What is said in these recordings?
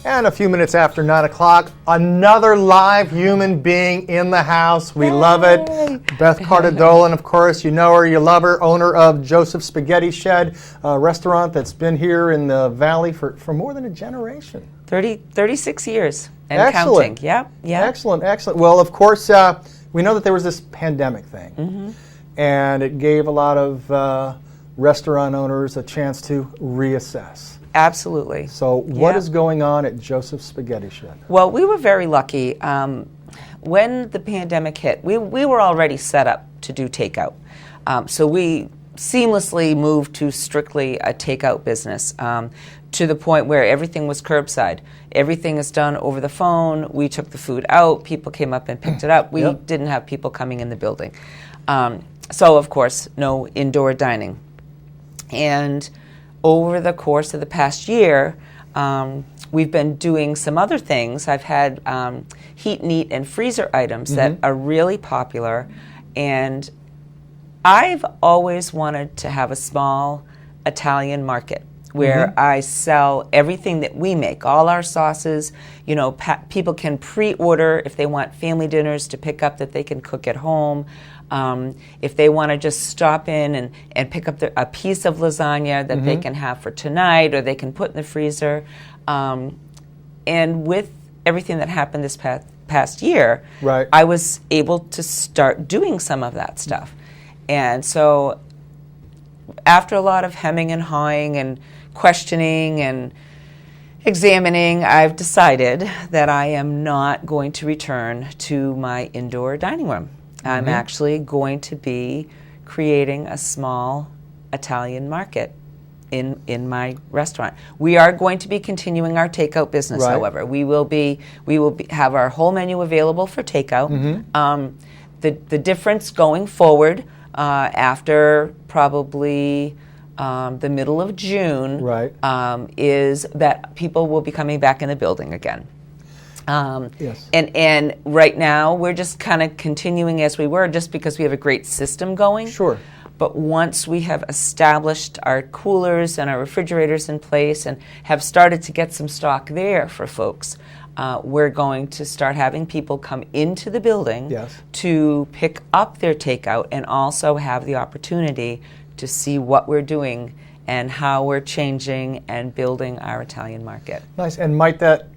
And a few minutes after 9 o'clock, another live human being in the house. We love it. Beth Carter-Dolan, of course, you know her, you love her, owner of Joseph's Spaghetti Shed, a restaurant that's been here in the Valley for more than a generation. 36 years and Excellent. counting. Yeah. Excellent, excellent. Well, of course, we know that there was this pandemic thing, and it gave a lot of restaurant owners a chance to reassess. Absolutely. So what is going on at Joseph's Spaghetti Shed? Well, we were very lucky. When the pandemic hit, we were already set up to do takeout. So we seamlessly moved to strictly a takeout business to the point where everything was curbside. Everything is done over the phone. We took the food out. People came up and picked it up. We didn't have people coming in the building. So, of course, no indoor dining. And over the course of the past year, we've been doing some other things. I've had heat and eat and freezer items that are really popular. And I've always wanted to have a small Italian market where I sell everything that we make, all our sauces. You know, people can pre-order if they want family dinners to pick up that they can cook at home. If they want to just stop in and pick up a piece of lasagna that they can have for tonight, or they can put in the freezer. And with everything that happened this past year, I was able to start doing some of that stuff. And so after a lot of hemming and hawing and questioning and examining, I've decided that I am not going to return to my indoor dining room. I'm actually going to be creating a small Italian market in my restaurant. We are going to be continuing our takeout business, however. We will have our whole menu available for takeout. The difference going forward after probably the middle of June is that people will be coming back in the building again. And right now we're just kind of continuing as we were, just because we have a great system going. Sure. But once we have established our coolers and our refrigerators in place and have started to get some stock there for folks, we're going to start having people come into the building to pick up their takeout and also have the opportunity to see what we're doing and how we're changing and building our Italian market. Nice. And might that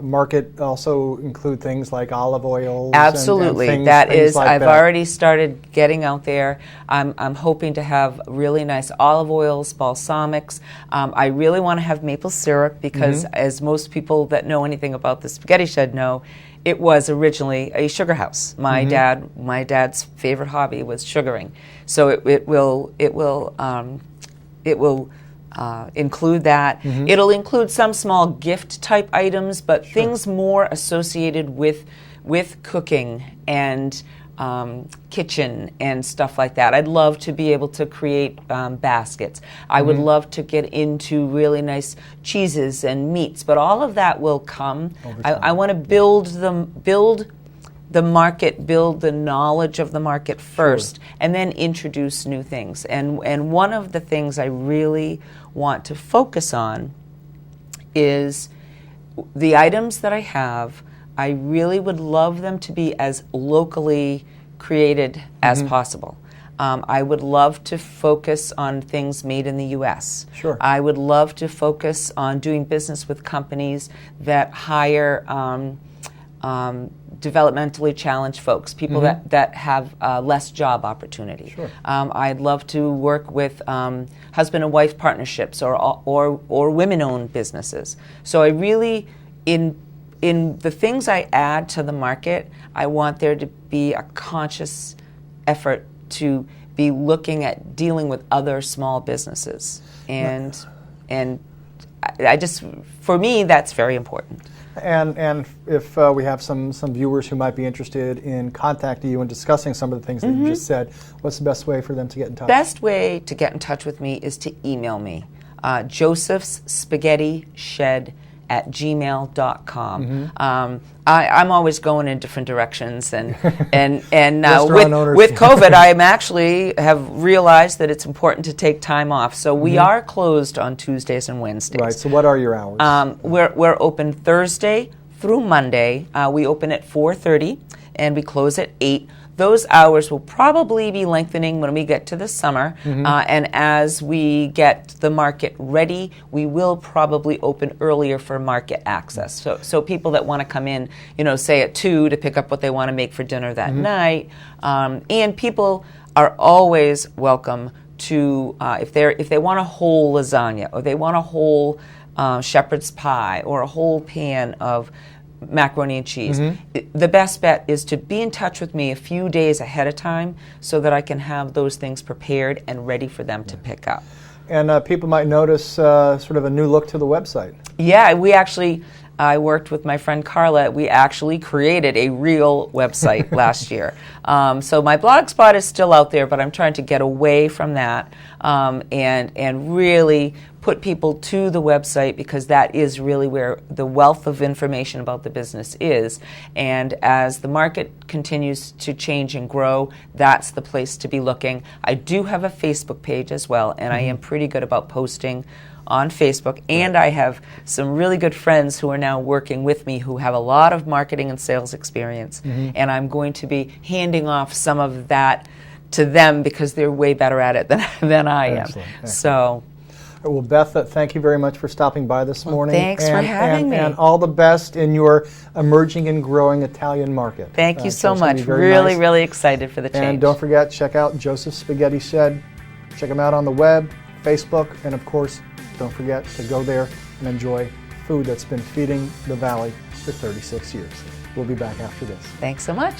market also include things like olive oils? Absolutely. And that things is, like I've that. already started getting out there. I'm hoping to have really nice olive oils, balsamics. I really want to have maple syrup because, as most people that know anything about the Spaghetti Shed know, it was originally a sugar house. My dad's favorite hobby was sugaring, so it will include that. It'll include some small gift type items, but things more associated with cooking and kitchen and stuff like that. I'd love to be able to create baskets. I would love to get into really nice cheeses and meats, but all of that will come. I want to build the market, build the knowledge of the market first, and then introduce new things. And one of the things I really want to focus on is the items that I have. I really would love them to be as locally created as possible. I would love to focus on things made in the U.S. Sure. I would love to focus on doing business with companies that hire developmentally challenged folks, people that have less job opportunity. Sure. I'd love to work with husband and wife partnerships or women-owned businesses. So I really, in the things I add to the market, I want there to be a conscious effort to be looking at dealing with other small businesses, and I just, for me, that's very important. And if we have some viewers who might be interested in contacting you and discussing some of the things that you just said, what's the best way for them to get in touch? Best way to get in touch with me is to email me, Joseph's Spaghetti Shed @gmail.com. I'm always going in different directions, and Restaurant owners. with COVID, I actually have realized that it's important to take time off. So we are closed on Tuesdays and Wednesdays. Right. So what are your hours? We're open Thursday through Monday. We open at 4:30 and we close at 8. Those hours will probably be lengthening when we get to the summer, and as we get the market ready, we will probably open earlier for market access. So people that want to come in, say at 2 to pick up what they want to make for dinner that night, and people are always welcome to if they want a whole lasagna, or they want a whole shepherd's pie, or a whole pan of macaroni and cheese. The best bet is to be in touch with me a few days ahead of time so that I can have those things prepared and ready for them to pick up. And people might notice sort of a new look to the website. Yeah, I worked with my friend Carla. We actually created a real website last year. So my blog spot is still out there, but I'm trying to get away from that and really put people to the website, because that is really where the wealth of information about the business is. And as the market continues to change and grow, that's the place to be looking. I do have a Facebook page as well, and I am pretty good about posting on Facebook, and I have some really good friends who are now working with me who have a lot of marketing and sales experience, and I'm going to be handing off some of that to them because they're way better at it than I am. Excellent. So. Well, Beth, thank you very much for stopping by this morning. Thanks for having me. And all the best in your emerging and growing Italian market. Thank you so it's gonna much. be very Really, nice. really excited for the change. And don't forget, check out Joseph's Spaghetti Shed. Check them out on the web, Facebook, and of course, don't forget to go there and enjoy food that's been feeding the Valley for 36 years. We'll be back after this. Thanks so much.